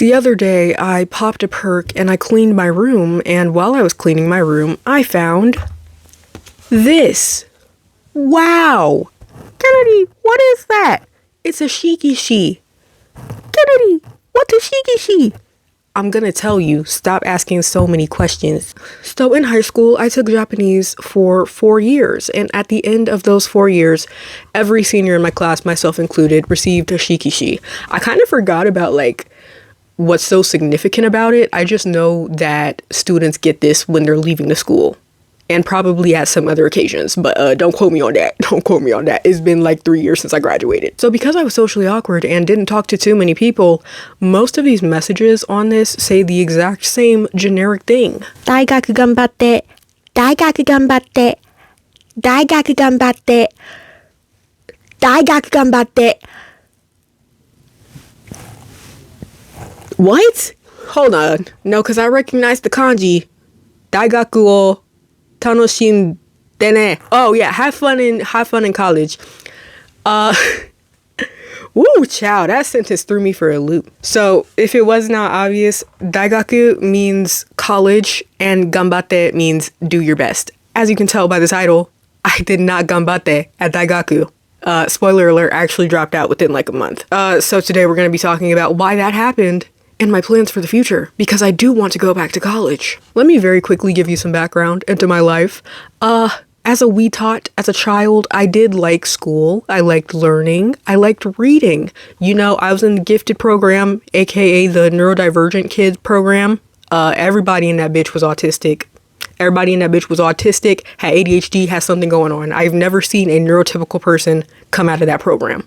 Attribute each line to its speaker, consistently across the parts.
Speaker 1: The other day, I popped a perk and I cleaned my room, and while I was cleaning my room, I found this. Wow! Kennedy, what is that? It's a shikishi. Kennedy, what's a shikishi? I'm gonna tell you, stop asking so many questions. So in high school, I took Japanese for 4 years, and at the end of those 4 years, every senior in my class, myself included, received a shikishi. I kind of forgot about what's so significant about it. I just know that students get this when they're leaving the school, and probably at some other occasions, but don't quote me on that. Don't quote me on that. It's been 3 years since I graduated. So because I was socially awkward and didn't talk to too many people, most of these messages on this say the exact same generic thing. 大学頑張って、大学頑張って、大学頑張って、大学頑張って。What? Hold on. No, because I recognize the kanji. 大学を Tanoshin dene. Oh yeah, have fun in college. Woo, chow, that sentence threw me for a loop. So if it was not obvious, daigaku means college and ganbatte means do your best. As you can tell by the title, I did not ganbatte at daigaku. Spoiler alert, I actually dropped out within a month. So today we're going to be talking about why that happened and my plans for the future, because I do want to go back to college. Let me very quickly give you some background into my life. As a wee tot, as a child, I did like school. I liked learning. I liked reading. I was in the gifted program, aka the neurodivergent kids program. Everybody in that bitch was autistic. Everybody in that bitch was autistic, had ADHD, had something going on. I've never seen a neurotypical person come out of that program.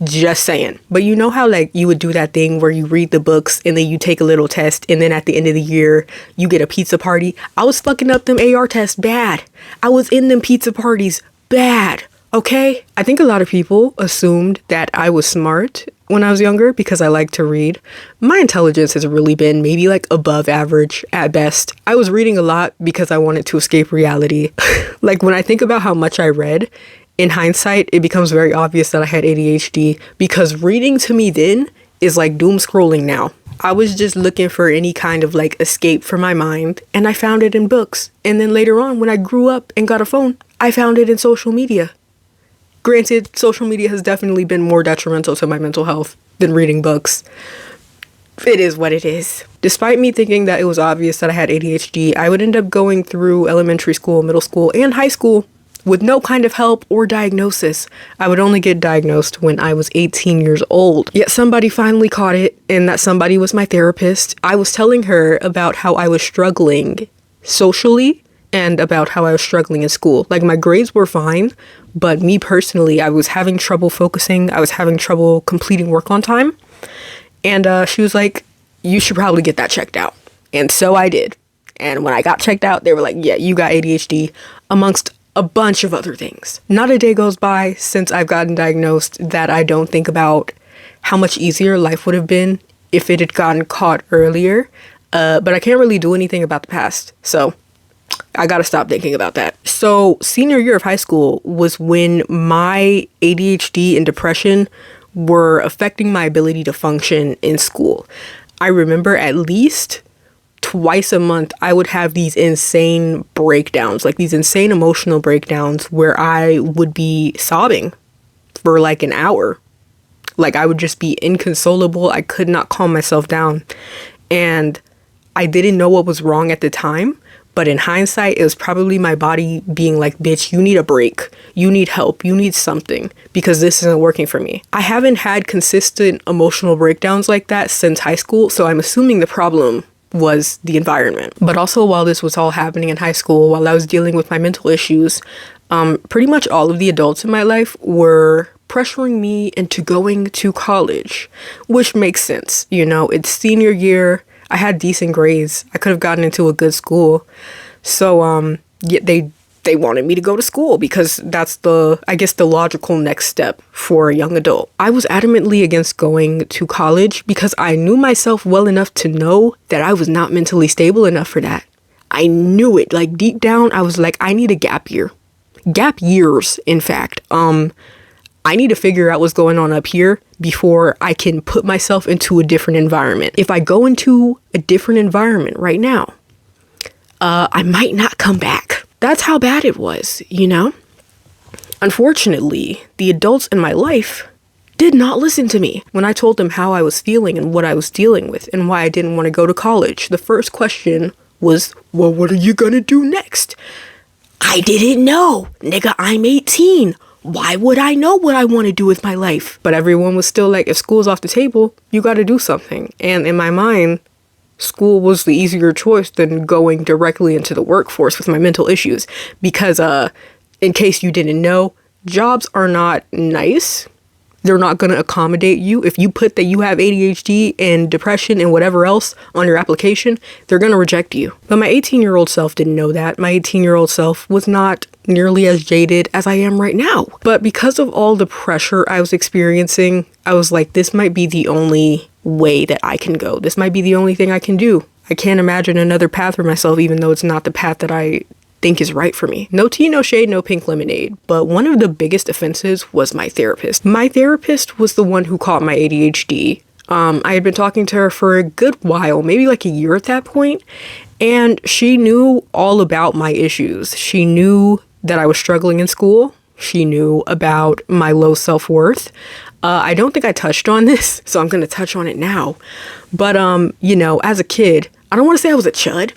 Speaker 1: Just saying. But you know how you would do that thing where you read the books and then you take a little test and then at the end of the year you get a pizza party? I was fucking up them AR tests bad. I was in them pizza parties bad. Okay? I think a lot of people assumed that I was smart when I was younger because I liked to read. My intelligence has really been maybe above average at best. I was reading a lot because I wanted to escape reality. When I think about how much I read, in hindsight, it becomes very obvious that I had ADHD because reading to me then is like doom scrolling now. I was just looking for any kind of escape for my mind, and I found it in books. And then later on, when I grew up and got a phone, I found it in social media. Granted, social media has definitely been more detrimental to my mental health than reading books. It is what it is. Despite me thinking that it was obvious that I had ADHD, I would end up going through elementary school, middle school, and high school with no kind of help or diagnosis. I would only get diagnosed when I was 18 years old. Yet somebody finally caught it, and that somebody was my therapist. I was telling her about how I was struggling socially and about how I was struggling in school. My grades were fine, but me personally, I was having trouble focusing. I was having trouble completing work on time. And she was like, you should probably get that checked out. And so I did. And when I got checked out, they were like, yeah, you got ADHD, amongst a bunch of other things. Not a day goes by since I've gotten diagnosed that I don't think about how much easier life would have been if it had gotten caught earlier. But I can't really do anything about the past. So I gotta stop thinking about that. So senior year of high school was when my ADHD and depression were affecting my ability to function in school. I remember at least twice a month, I would have these insane breakdowns, these insane emotional breakdowns where I would be sobbing for an hour. I would just be inconsolable. I could not calm myself down. And I didn't know what was wrong at the time. But in hindsight, it was probably my body being like, bitch, you need a break. You need help. You need something because this isn't working for me. I haven't had consistent emotional breakdowns like that since high school. So I'm assuming the problem was the environment. But also while this was all happening in high school, while I was dealing with my mental issues, pretty much all of the adults in my life were pressuring me into going to college, which makes sense. It's senior year. I had decent grades. I could have gotten into a good school. So, yeah, they wanted me to go to school because that's the logical next step for a young adult. I was adamantly against going to college because I knew myself well enough to know that I was not mentally stable enough for that. I knew it. Deep down, I was like, I need a gap year. Gap years, in fact. I need to figure out what's going on up here before I can put myself into a different environment. If I go into a different environment right now, I might not come back. That's how bad it was, you know? Unfortunately, the adults in my life did not listen to me. When I told them how I was feeling and what I was dealing with and why I didn't want to go to college, the first question was, well, what are you gonna do next? I didn't know. Nigga, I'm 18. Why would I know what I want to do with my life? But everyone was still like, if school's off the table, you got to do something. And in my mind, school was the easier choice than going directly into the workforce with my mental issues. Because, in case you didn't know, jobs are not nice. They're not going to accommodate you. If you put that you have ADHD and depression and whatever else on your application, they're going to reject you. But my 18-year-old self didn't know that. My 18-year-old self was not nearly as jaded as I am right now. But because of all the pressure I was experiencing, I was like, this might be the only way that I can go. This might be the only thing I can do. I can't imagine another path for myself, even though it's not the path that I think is right for me. No tea, no shade, no pink lemonade. But one of the biggest offenses was my therapist. My therapist was the one who caught my ADHD. I had been talking to her for a good while, maybe like a year at that point, and she knew all about my issues. She knew that I was struggling in school. She knew about my low self-worth. I don't think I touched on this, so I'm going to touch on it now. But, you know, as a kid, I don't want to say I was a chud.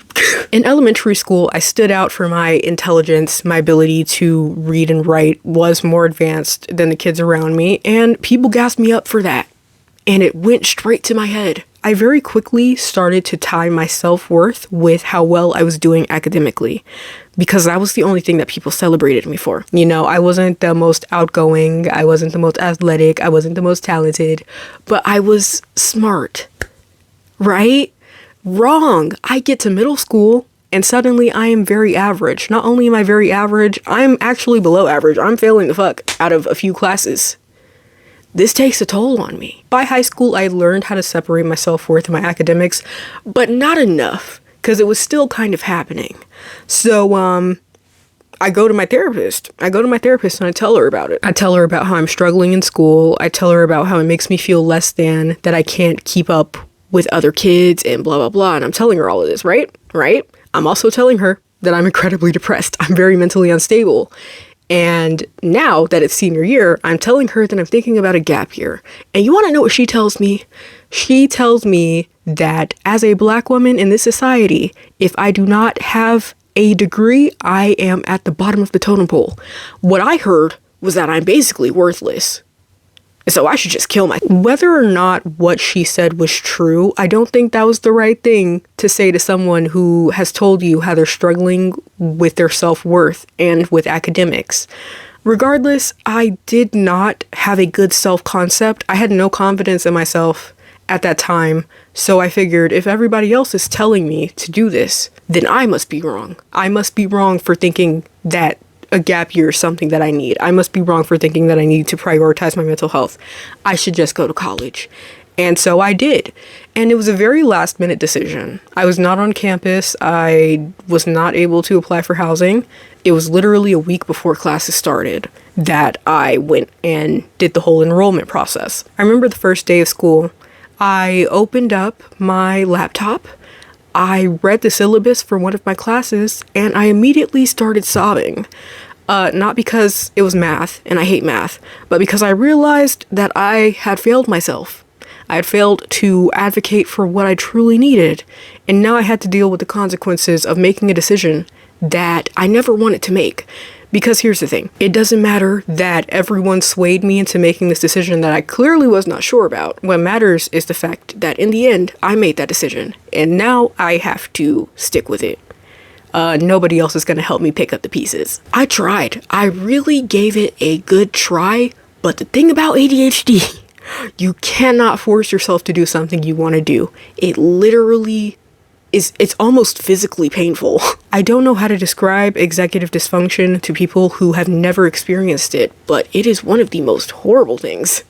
Speaker 1: In elementary school, I stood out for my intelligence. My ability to read and write was more advanced than the kids around me, and people gassed me up for that. And it went straight to my head. I very quickly started to tie my self-worth with how well I was doing academically, because that was the only thing that people celebrated me for. You know, I wasn't the most outgoing, I wasn't the most athletic, I wasn't the most talented, but I was smart, right? Wrong. I get to middle school and suddenly I am very average. Not only am I very average, I'm actually below average. I'm failing the fuck out of a few classes. This takes a toll on me. By high school, I learned how to separate my self-worth and my academics, but not enough, because it was still kind of happening. So, I go to my therapist. And I tell her about it. I tell her about how I'm struggling in school. I tell her about how it makes me feel less than, that I can't keep up with other kids and blah, blah, blah. And I'm telling her all of this, right? I'm also telling her that I'm incredibly depressed. I'm very mentally unstable. And now that it's senior year, I'm telling her that I'm thinking about a gap year. And you want to know what she tells me? She tells me that as a Black woman in this society, if I do not have a degree, I am at the bottom of the totem pole. What I heard was that I'm basically worthless. So I should just kill myself. Whether or not what she said was true, I don't think that was the right thing to say to someone who has told you how they're struggling with their self-worth and with academics. Regardless, I did not have a good self-concept. I had no confidence in myself at that time. So I figured if everybody else is telling me to do this, then I must be wrong. I must be wrong for thinking that a gap year is something that I need. I must be wrong for thinking that I need to prioritize my mental health. I should just go to college. And so I did. And it was a very last minute decision. I was not on campus. I was not able to apply for housing. It was literally a week before classes started that I went and did the whole enrollment process. I remember the first day of school, I opened up my laptop, I read the syllabus for one of my classes, and I immediately started sobbing. Not because it was math, and I hate math, but because I realized that I had failed myself. I had failed to advocate for what I truly needed, and now I had to deal with the consequences of making a decision that I never wanted to make. Because here's the thing, it doesn't matter that everyone swayed me into making this decision that I clearly was not sure about. What matters is the fact that in the end, I made that decision, and now I have to stick with it. Nobody else is going to help me pick up the pieces. I tried. I really gave it a good try, but the thing about ADHD, you cannot force yourself to do something you want to do. It literally it's almost physically painful. I don't know how to describe executive dysfunction to people who have never experienced it, but it is one of the most horrible things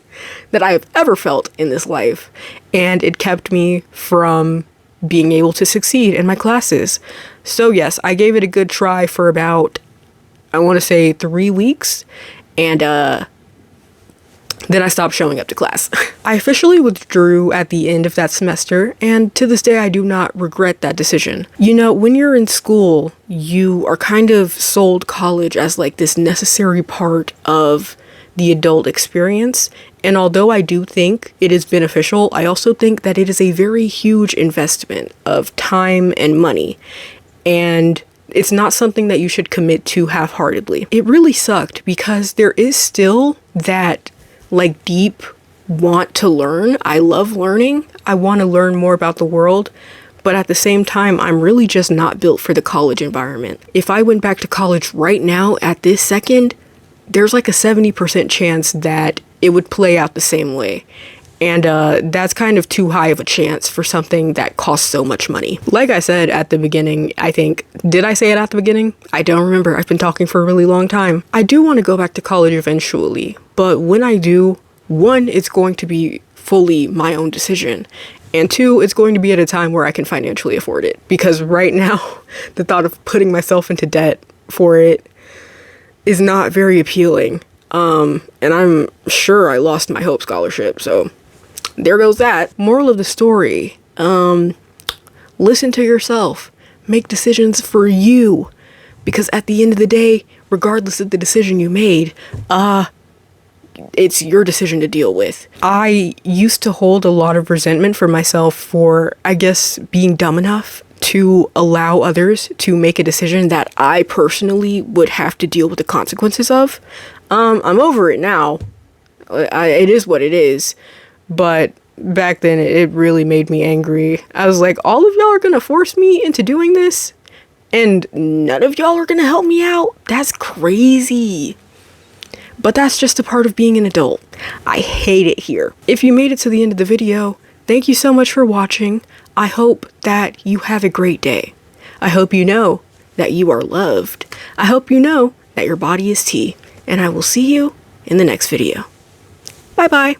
Speaker 1: that I have ever felt in this life. And it kept me from being able to succeed in my classes. So yes, I gave it a good try for about, I want to say 3 weeks. And Then I stopped showing up to class. I officially withdrew at the end of that semester, and to this day I do not regret that decision. You know, when you're in school, you are kind of sold college as like this necessary part of the adult experience. And although I do think it is beneficial, I also think that it is a very huge investment of time and money. And it's not something that you should commit to half-heartedly. It really sucked because there is still that like deep want to learn. I love learning. I want to learn more about the world. But at the same time, I'm really just not built for the college environment. If I went back to college right now at this second, there's like a 70% chance that it would play out the same way. And that's kind of too high of a chance for something that costs so much money. Like I said at the beginning, I think, did I say it at the beginning? I don't remember. I've been talking for a really long time. I do want to go back to college eventually, but when I do, one, it's going to be fully my own decision. And two, it's going to be at a time where I can financially afford it. Because right now, the thought of putting myself into debt for it is not very appealing. And I'm sure I lost my Hope Scholarship, so there goes that. Moral of the story, listen to yourself. Make decisions for you. Because at the end of the day, regardless of the decision you made, it's your decision to deal with. I used to hold a lot of resentment for myself for, I guess, being dumb enough to allow others to make a decision that I personally would have to deal with the consequences of. I'm over it now. It is what it is. But back then, it really made me angry. I was like, all of y'all are gonna force me into doing this? And none of y'all are gonna help me out? That's crazy. But that's just a part of being an adult. I hate it here. If you made it to the end of the video, thank you so much for watching. I hope that you have a great day. I hope you know that you are loved. I hope you know that your body is tea. And I will see you in the next video. Bye bye.